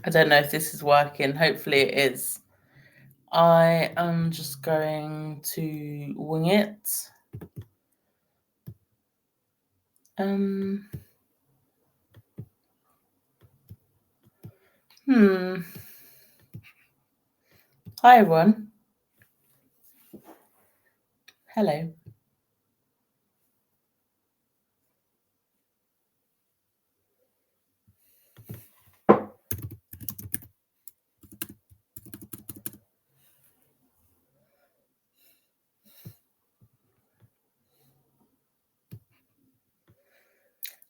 I don't know if this is working. Hopefully it is. I am just going to wing it. Um. Hi everyone. Hello.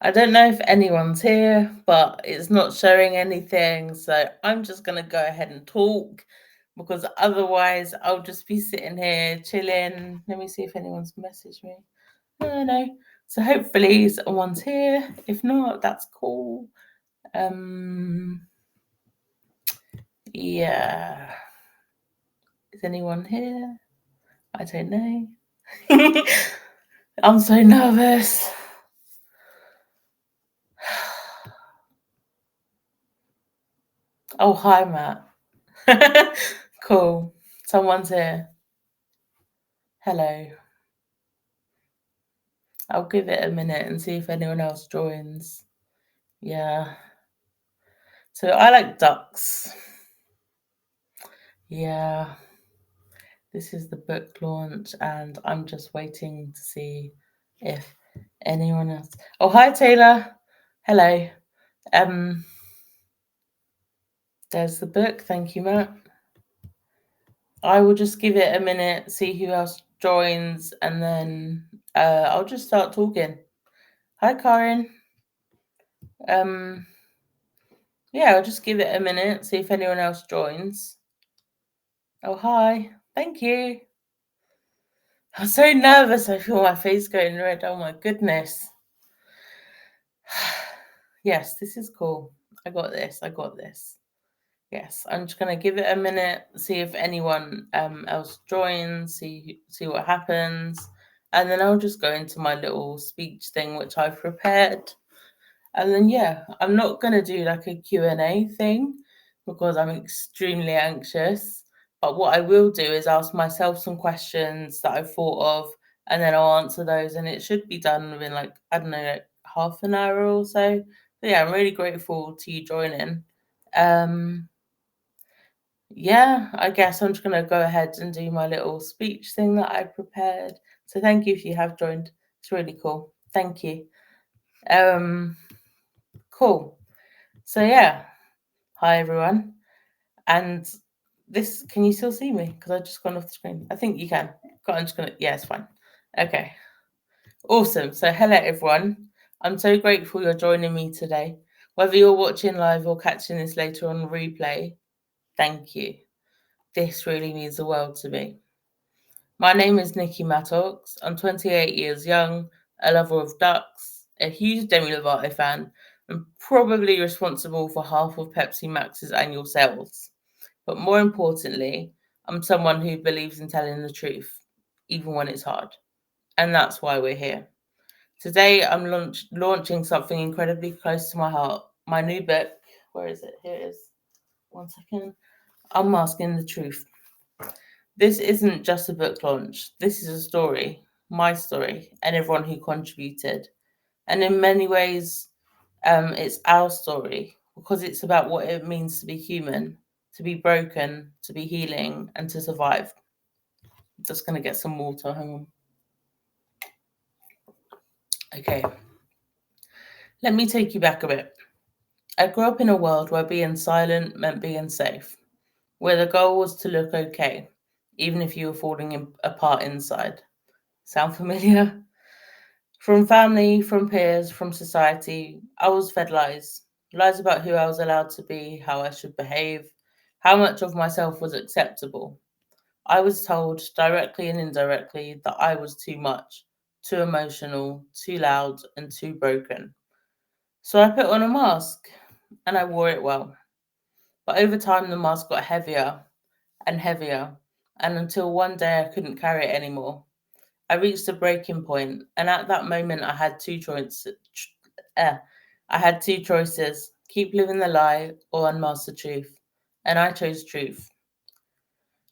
I don't know if anyone's here, but it's not showing anything. So I'm just going to go ahead and talk because otherwise I'll just be sitting here chilling. Let me see if anyone's messaged me. No. So hopefully someone's here. If not, that's cool. Yeah. Is anyone here? I don't know. I'm so nervous. Oh, hi, Matt. Cool. Someone's here. Hello. I'll give it a minute and see if anyone else joins. Yeah. So I like ducks. Yeah. This is the book launch, and I'm just waiting to see if anyone else. Oh, hi, Taylor. Hello. There's the book. Thank you, Matt. I will just give it a minute, see who else joins, and then I'll just start talking. Hi, Karen. Yeah, I'll just give it a minute, see if anyone else joins. Oh, hi. Thank you. I'm so nervous. I feel my face going red. Oh, my goodness. Yes, this is cool. I got this. Yes, I'm just going to give it a minute, see if anyone else joins, see what happens. And then I'll just go into my little speech thing, which I've prepared. And then, yeah, I'm not going to do like a Q&A thing because I'm extremely anxious. But what I will do is ask myself some questions that I've thought of, and then I'll answer those. And it should be done within like, I don't know, like half an hour or so. But yeah, I'm really grateful to you joining. Yeah, I guess I'm just going to go ahead and do my little speech thing that I prepared. So thank you if you have joined. It's really cool. Thank you. Cool. So yeah, hi everyone. And this, can you still see me? Because I've just gone off the screen. I think you can. I'm just gonna, yeah, it's fine. Okay. Awesome. So hello everyone. I'm so grateful you're joining me today. Whether you're watching live or catching this later on replay, thank you. This really means the world to me. My name is Nikki Mattocks. I'm 28 years young, a lover of ducks, a huge Demi Lovato fan, and probably responsible for half of Pepsi Max's annual sales. But more importantly, I'm someone who believes in telling the truth, even when it's hard. And that's why we're here. Today, I'm launching something incredibly close to my heart. My new book. Where is it? Here it is. 1 second. Unmasking the Truth. This isn't just a book launch. This is a story, my story, and everyone who contributed. And in many ways, it's our story because it's about what it means to be human, to be broken, to be healing, and to survive. I'm just going to get some water. Hang on. Okay. Let me take you back a bit. I grew up in a world where being silent meant being safe, where the goal was to look okay, even if you were falling apart inside. Sound familiar? From family, from peers, from society, I was fed lies. Lies about who I was allowed to be, how I should behave, how much of myself was acceptable. I was told, directly and indirectly, that I was too much, too emotional, too loud, and too broken. So I put on a mask, and I wore it well. But over time, the mask got heavier and heavier, and until one day I couldn't carry it anymore. I reached a breaking point, and at that moment, I had two choices. keep living the lie, or unmask the truth. And I chose truth.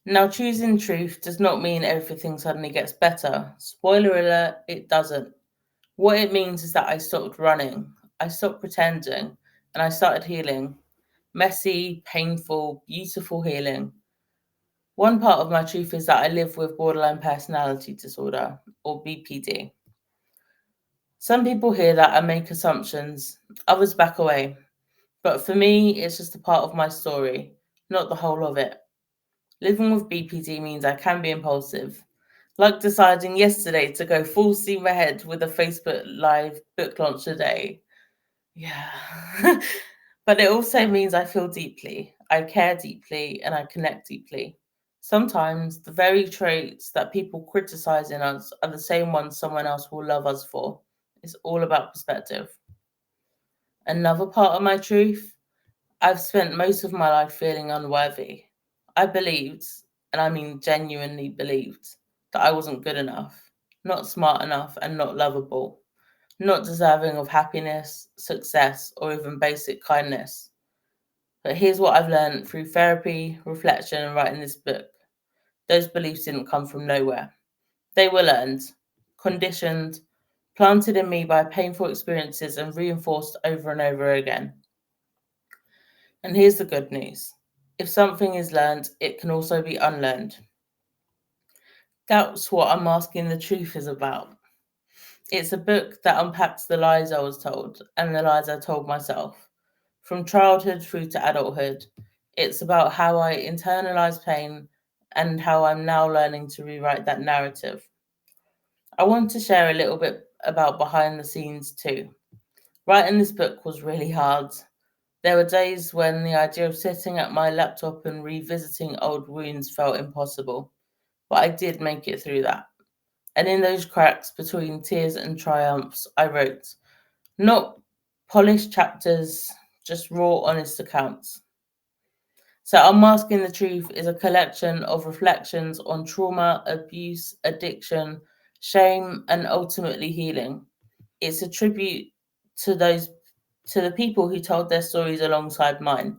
Now, choosing truth does not mean everything suddenly gets better. Spoiler alert, it doesn't. What it means is that I stopped running, I stopped pretending, and I started healing. Messy, painful, beautiful healing. One part of my truth is that I live with borderline personality disorder, or BPD. Some people hear that and make assumptions, others back away. But for me, it's just a part of my story, not the whole of it. Living with BPD means I can be impulsive, like deciding yesterday to go full steam ahead with a Facebook Live book launch today. Yeah. But it also means I feel deeply, I care deeply, and I connect deeply. Sometimes the very traits that people criticize in us are the same ones someone else will love us for. It's all about perspective. Another part of my truth, I've spent most of my life feeling unworthy. I believed, and I mean genuinely believed, that I wasn't good enough, not smart enough, and not lovable, not deserving of happiness, success, or even basic kindness. But here's what I've learned through therapy, reflection, and writing this book. Those beliefs didn't come from nowhere. They were learned, conditioned, planted in me by painful experiences, and reinforced over and over again. And here's the good news: if something is learned, it can also be unlearned. That's what Unmasking the Truth is about. It's a book that unpacks the lies I was told and the lies I told myself. From childhood through to adulthood, it's about how I internalize pain and how I'm now learning to rewrite that narrative. I want to share a little bit about behind the scenes too. Writing this book was really hard. There were days when the idea of sitting at my laptop and revisiting old wounds felt impossible, but I did make it through that. And in those cracks between tears and triumphs, I wrote. Not polished chapters, just raw, honest accounts. So, Unmasking the Truth is a collection of reflections on trauma, abuse, addiction, shame, and ultimately healing. It's a tribute to those to the people who told their stories alongside mine,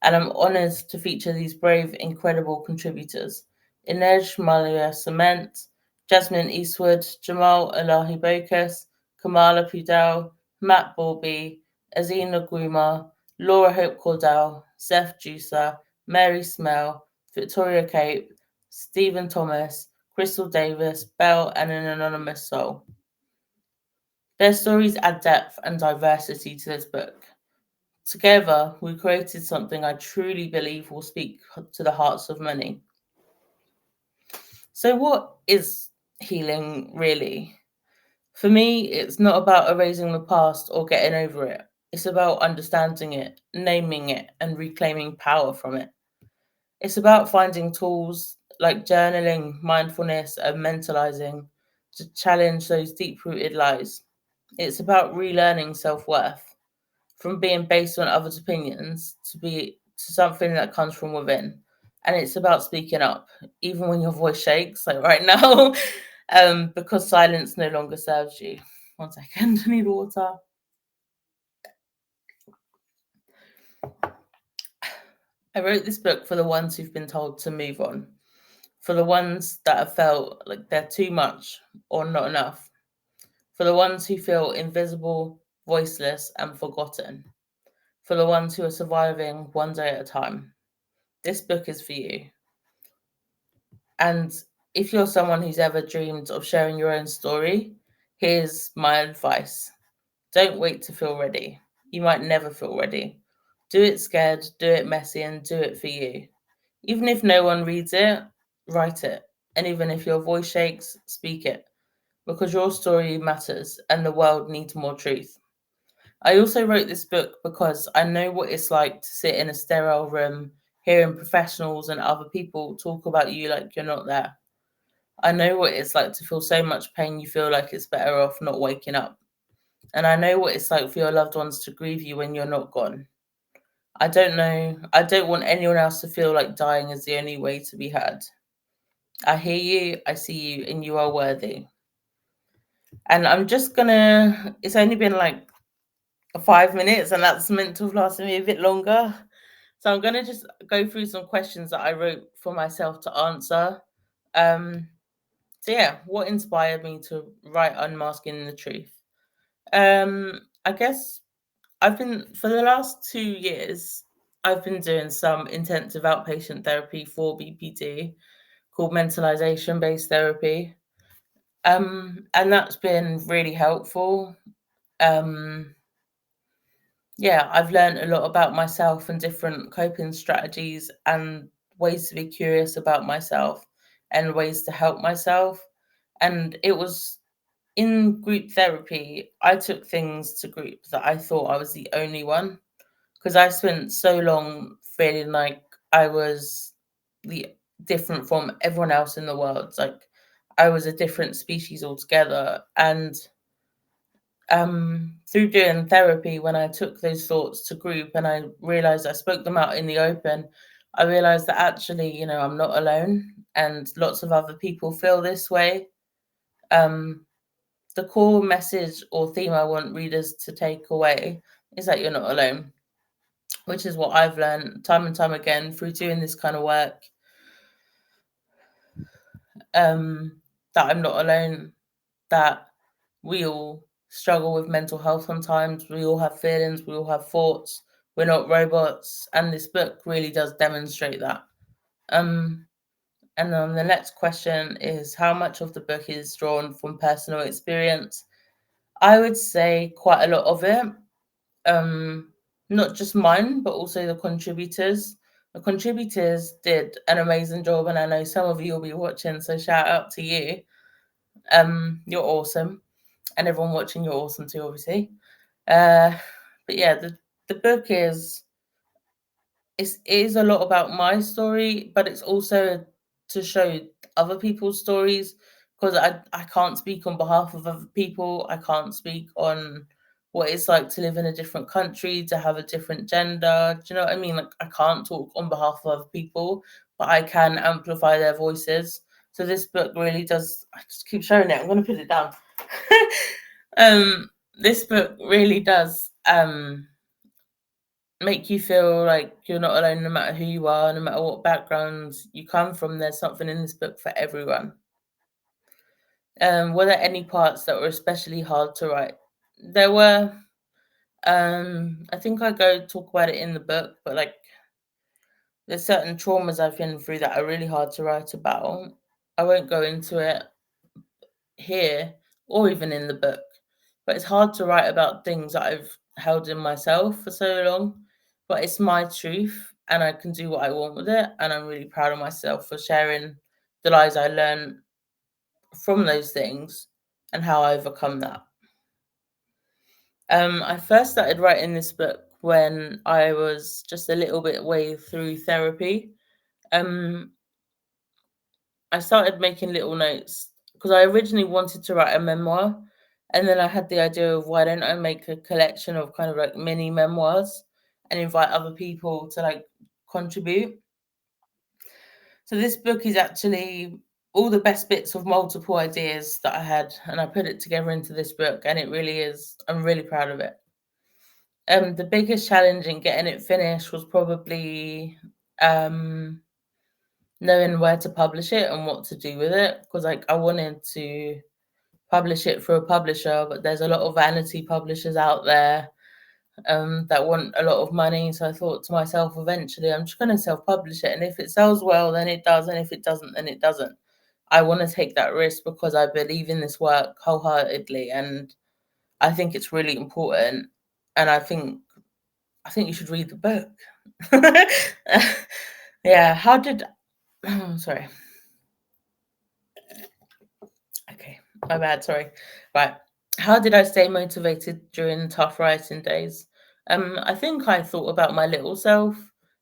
and I'm honoured to feature these brave, incredible contributors: Inej Malia Cement, Jasmine Eastwood, Jamal Elahi Bokus, Kamala Pudell, Matt Borby, Azina Gruma, Laura Hope Cordell, Seth Juicer, Mary Smell, Victoria Cape, Stephen Thomas, Crystal Davis, Belle, and an anonymous soul. Their stories add depth and diversity to this book. Together, we created something I truly believe will speak to the hearts of many. So, what is healing really? For me, it's not about erasing the past or getting over it. It's about understanding it, naming it, and reclaiming power from it. It's about finding tools like journaling, mindfulness, and mentalizing to challenge those deep rooted lies. It's about relearning self worth from being based on others' opinions to something that comes from within. And it's about speaking up, even when your voice shakes, like right now, because silence no longer serves you. One second, I need water. I wrote this book for the ones who've been told to move on, for the ones that have felt like they're too much or not enough, for the ones who feel invisible, voiceless, and forgotten, for the ones who are surviving one day at a time. This book is for you. And if you're someone who's ever dreamed of sharing your own story, here's my advice. Don't wait to feel ready. You might never feel ready. Do it scared, do it messy, and do it for you. Even if no one reads it, write it. And even if your voice shakes, speak it. Because your story matters and the world needs more truth. I also wrote this book because I know what it's like to sit in a sterile room, hearing professionals and other people talk about you like you're not there. I know what it's like to feel so much pain you feel like it's better off not waking up. And I know what it's like for your loved ones to grieve you when you're not gone. I don't want anyone else to feel like dying is the only way to be heard. I hear you, I see you, and you are worthy. And I'm just gonna, it's only been like 5 minutes, and that's meant to have lasted me a bit longer. So I'm going to just go through some questions that I wrote for myself to answer. So yeah, what inspired me to write Unmasking the Truth? I guess I've been, for the last 2 years, I've been doing some intensive outpatient therapy for BPD called mentalization based therapy. And that's been really helpful. Yeah, I've learned a lot about myself and different coping strategies and ways to be curious about myself and ways to help myself. And it was in group therapy, I took things to group that I thought I was the only one, because I spent so long feeling like I was the different from everyone else in the world. Like I was a different species altogether. And through doing therapy, when I took those thoughts to group and I realized I spoke them out in the open, I realized that actually, I'm not alone and lots of other people feel this way. The core message or theme I want readers to take away is that you're not alone, which is what I've learned time and time again through doing this kind of work. That I'm not alone, that we all struggle with mental health sometimes. We all have feelings, we all have thoughts. We're not robots. And this book really does demonstrate that. And then the next question is, how much of the book is drawn from personal experience? I would say quite a lot of it. Not just mine, but also the contributors. The contributors did an amazing job, and I know some of you will be watching, so shout out to you. You're awesome. And everyone watching, you're awesome too, obviously. But yeah, the book it is a lot about my story, but it's also to show other people's stories, because I can't speak on behalf of other people. I can't speak on what it's like to live in a different country, to have a different gender. Do you know what I mean? Like I can't talk on behalf of other people, but I can amplify their voices. So this book really does. I just keep showing it. I'm going to put it down. This book really does make you feel like you're not alone, no matter who you are, no matter what backgrounds you come from. There's something in this book for everyone. Were there any parts that were especially hard to write? There were. I think I go talk about it in the book, but like there's certain traumas I've been through that are really hard to write about. I won't go into it here or even in the book, but it's hard to write about things that I've held in myself for so long. But it's my truth and I can do what I want with it. And I'm really proud of myself for sharing the lies I learned from those things and how I overcome that. I first started writing this book when I was just a little bit way through therapy. Um, I started making little notes because I originally wanted to write a memoir. And then I had the idea of, why don't I make a collection of kind of like mini memoirs and invite other people to like contribute. So this book is actually all the best bits of multiple ideas that I had, and I put it together into this book, and it really is, I'm really proud of it. The biggest challenge in getting it finished was probably knowing where to publish it and what to do with it, because like I wanted to publish it through a publisher, but there's a lot of vanity publishers out there that want a lot of money. So I thought to myself, eventually I'm just going to self-publish it, and if it sells well, then it does, and if it doesn't, then it doesn't. I want to take that risk because I believe in this work wholeheartedly, and I think it's really important. And I think you should read the book. Yeah. How did? Sorry. Okay, my bad. Sorry. Right. How did I stay motivated during tough writing days? I think I thought about my little self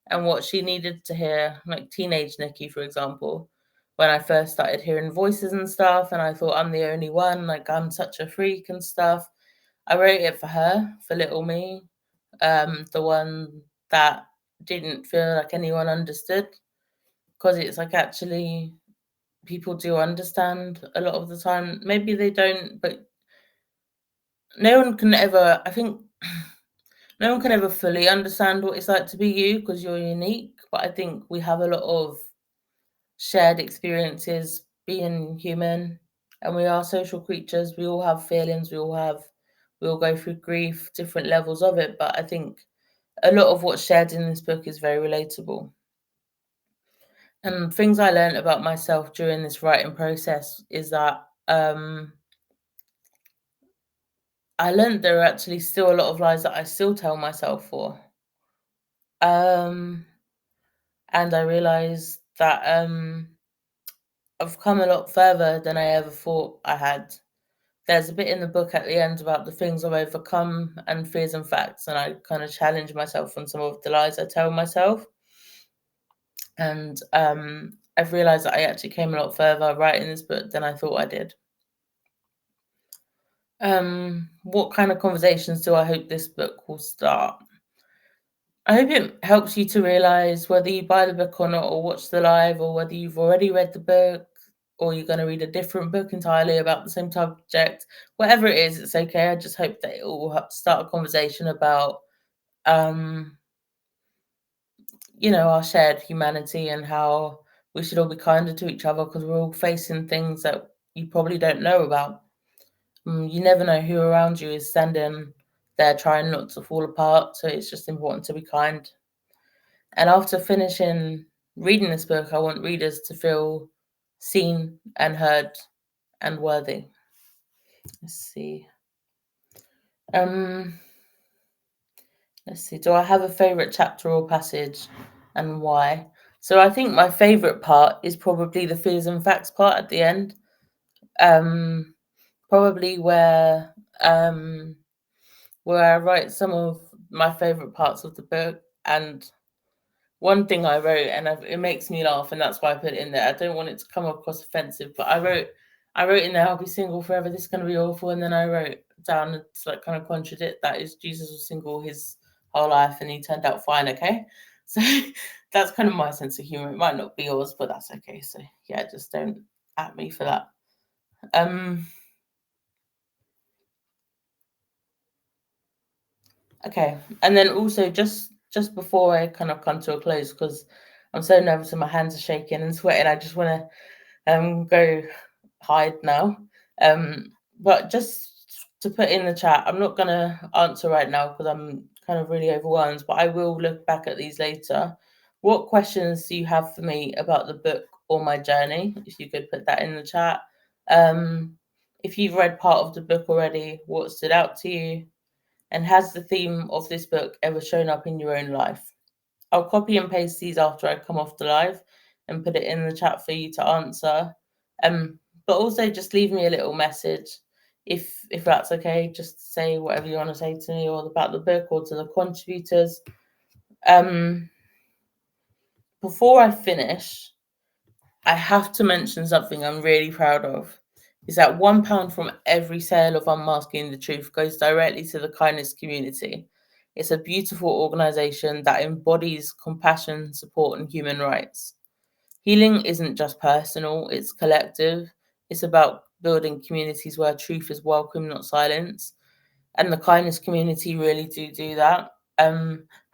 and what she needed to hear, like teenage Nikki, for example, when I first started hearing voices and stuff, and I thought I'm the only one, like I'm such a freak and stuff. I wrote it for her, for little me, the one that didn't feel like anyone understood, because it's like actually people do understand a lot of the time. Maybe they don't, but no one can ever, I think no one can ever fully understand what it's like to be you because you're unique. But I think we have a lot of shared experiences being human, and we are social creatures. We all have feelings. We all go through grief, different levels of it. But I think a lot of what's shared in this book is very relatable. And things I learned about myself during this writing process is that I learned there are actually still a lot of lies that I still tell myself for. And I realized that I've come a lot further than I ever thought I had. There's a bit in the book at the end about the things I've overcome and fears and facts, and I kind of challenge myself on some of the lies I tell myself. And I've realized that I actually came a lot further writing this book than I thought I did. What kind of conversations do I hope this book will start? I hope it helps you to realize whether you buy the book or not, or watch the live, or whether you've already read the book, or you're going to read a different book entirely about the same subject. Whatever it is, it's okay. I just hope that it will start a conversation about, our shared humanity and how we should all be kinder to each other because we're all facing things that you probably don't know about. You never know who around you is standing there trying not to fall apart, so it's just important to be kind. And after finishing reading this book, I want readers to feel seen and heard and worthy. Let's see. Do I have a favorite chapter or passage and why? So I think my favorite part is probably the fears and facts part at the end. Probably where I write some of my favorite parts of the book. And one thing I wrote, and it makes me laugh, and that's why I put it in there. I don't want it to come across offensive, but I wrote in there, "I'll be single forever. This is going to be awful." And then I wrote down to like kind of contradict that is Jesus was single his whole life and he turned out fine. Okay, so that's kind of my sense of humor. It might not be yours, but that's okay. So yeah, just don't at me for that. Okay, and then also just before I kind of come to a close, because I'm so nervous and my hands are shaking and sweating, I just want to go hide now. But just to put in the chat, I'm not gonna answer right now because I'm kind of really overwhelmed, but I will look back at these later. What questions do you have for me about the book or my journey? If you could put that in the chat. If you've read part of the book already, what stood out to you? And has the theme of this book ever shown up in your own life? I'll copy and paste these after I come off the live and put it in the chat for you to answer. But also just leave me a little message if that's okay. Just say whatever you want to say to me or about the book or to the contributors. Before I finish, I have to mention something I'm really proud of. Is that £1 from every sale of Unmasking the Truth goes directly to the kindness community. It's a beautiful organisation that embodies compassion, support, and human rights. Healing isn't just personal, it's collective. It's about building communities where truth is welcome, not silenced. And the kindness community really do that.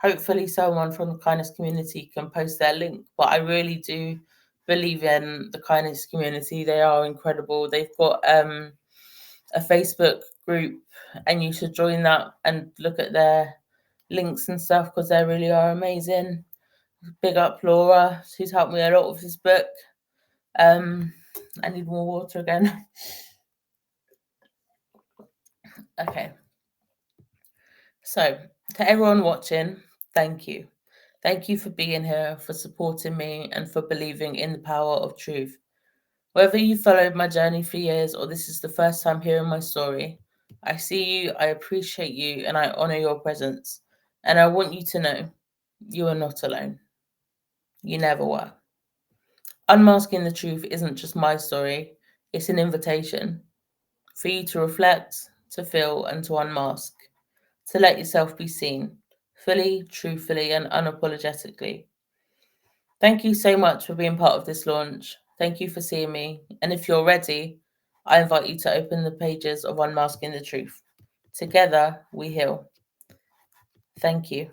Hopefully someone from the kindness community can post their link, but I really do believe in the kindness community. They are incredible. They've got a Facebook group and you should join that and look at their links and stuff because they really are amazing. Big up Laura, who's helped me a lot with this book. I need more water again. Okay. So, to everyone watching, thank you. Thank you for being here, for supporting me, and for believing in the power of truth. Whether you followed my journey for years or this is the first time hearing my story, I see you, I appreciate you, and I honor your presence. And I want you to know you are not alone. You never were. Unmasking the truth isn't just my story, it's an invitation for you to reflect, to feel, and to unmask, to let yourself be seen, fully, truthfully, and unapologetically. Thank you so much for being part of this launch. Thank you for seeing me. And if you're ready, I invite you to open the pages of Unmasking the Truth. Together, we heal. Thank you.